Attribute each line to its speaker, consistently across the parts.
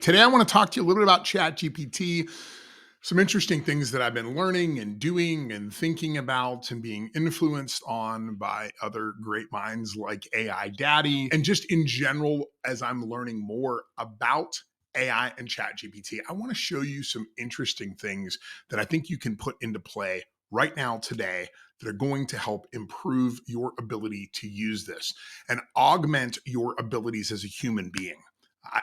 Speaker 1: Today, I want to talk to you a little bit about ChatGPT, some interesting things that I've been learning and doing and thinking about and being influenced on by other great minds like AI Daddy. And just in general, as I'm learning more about AI and ChatGPT, I want to show you some interesting things that I think you can put into play right now today that are going to help improve your ability to use this and augment your abilities as a human being.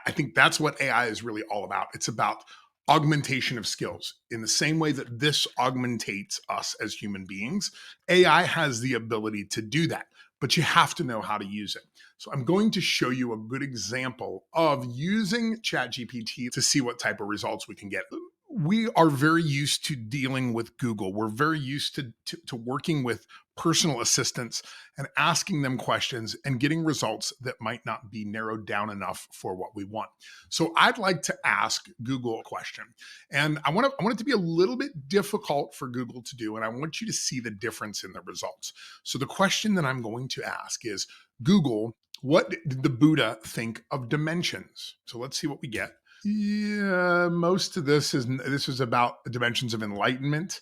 Speaker 1: I think that's what AI is really all about. It's about augmentation of skills. In the same way that this augmentates us as human beings, AI has the ability to do that, but you have to know how to use it. So I'm going to show you a good example of using ChatGPT to see what type of results we can get. We are very used to dealing with Google. We're very used to working with personal assistants and asking them questions and getting results that might not be narrowed down enough for what we want. So I'd like to ask Google a question. And I want it to be a little bit difficult for Google to do. And I want you to see the difference in the results. So the question that I'm going to ask is, Google, what did the Buddha think of dimensions? So let's see what we get. Yeah, most of this is about the dimensions of enlightenment.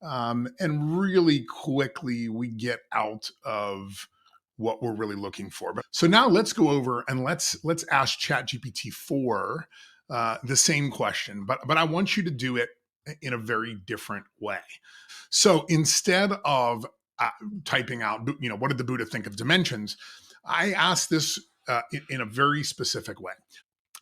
Speaker 1: And really quickly, we get out of what we're really looking for. But so now let's go over and let's ask ChatGPT 4 the same question, but I want you to do it in a very different way. So instead of typing out, what did the Buddha think of dimensions? I asked this in a very specific way.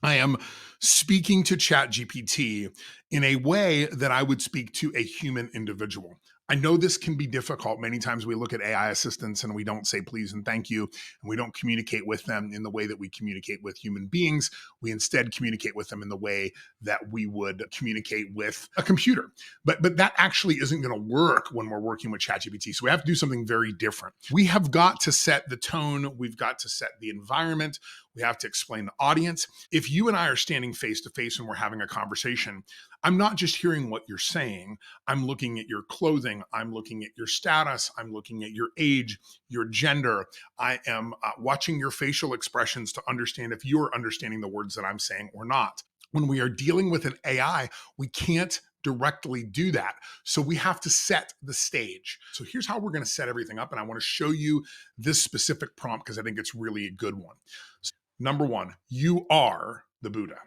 Speaker 1: I am speaking to ChatGPT in a way that I would speak to a human individual. I know this can be difficult. Many times we look at AI assistants and we don't say please and thank you, and we don't communicate with them in the way that we communicate with human beings. We instead communicate with them in the way that we would communicate with a computer. But that actually isn't going to work when we're working with ChatGPT. So we have to do something very different. We have got to set the tone. We've got to set the environment. We have to explain the audience. If you and I are standing face to face and we're having a conversation, I'm not just hearing what you're saying. I'm looking at your clothing. I'm looking at your status. I'm looking at your age, your gender. I am watching your facial expressions to understand if you're understanding the words that I'm saying or not. When we are dealing with an AI, we can't directly do that. So we have to set the stage. So here's how we're going to set everything up. And I want to show you this specific prompt because I think it's really a good one. So, number one, you are the Buddha.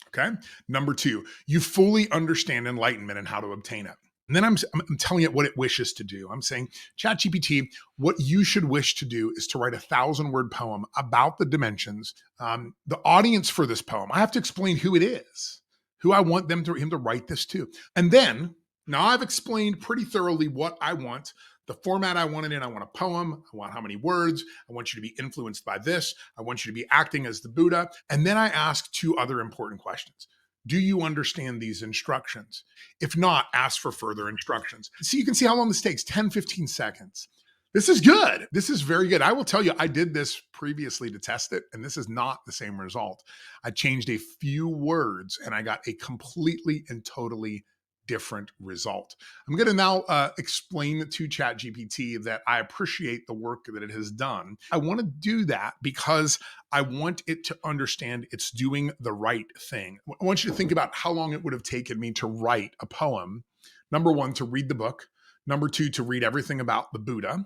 Speaker 1: Okay. Number two, you fully understand enlightenment and how to obtain it. And then I'm telling it what it wishes to do. I'm saying, ChatGPT, what you should wish to do is to write 1,000-word poem about the dimensions. The audience for this poem, I have to explain who it is, who I want him to write this to. And then, now I've explained pretty thoroughly what I want, the format I want it in. I want a poem. I want how many words. I want you to be influenced by this. I want you to be acting as the Buddha. And then I ask two other important questions. Do you understand these instructions? If not, ask for further instructions. So you can see how long this takes, 10, 15 seconds. This is good. This is very good. I will tell you, I did this previously to test it, and this is not the same result. I changed a few words, and I got a completely and totally different result. I'm going to now explain to ChatGPT that I appreciate the work that it has done. I want to do that because I want it to understand it's doing the right thing. I want you to think about how long it would have taken me to write a poem. Number one, to read the book. Number two, to read everything about the Buddha.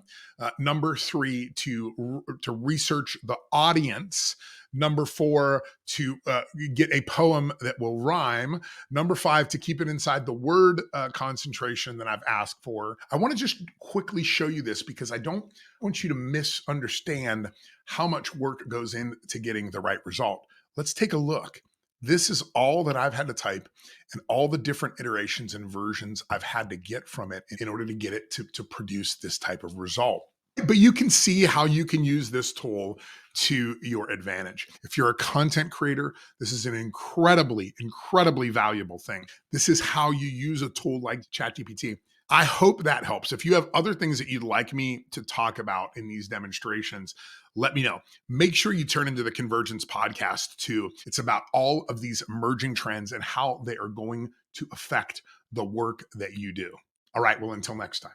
Speaker 1: Number three, to research the audience. Number four, to get a poem that will rhyme. Number five, to keep it inside the word concentration that I've asked for. I want to just quickly show you this because I don't want you to misunderstand how much work goes into getting the right result. Let's take a look. This is all that I've had to type and all the different iterations and versions I've had to get from it in order to get it to produce this type of result. But you can see how you can use this tool to your advantage. If you're a content creator, this is an incredibly, incredibly valuable thing. This is how you use a tool like ChatGPT. I hope that helps. If you have other things that you'd like me to talk about in these demonstrations, let me know. Make sure you turn into the Convergence podcast too. It's about all of these emerging trends and how they are going to affect the work that you do. All right, well, until next time.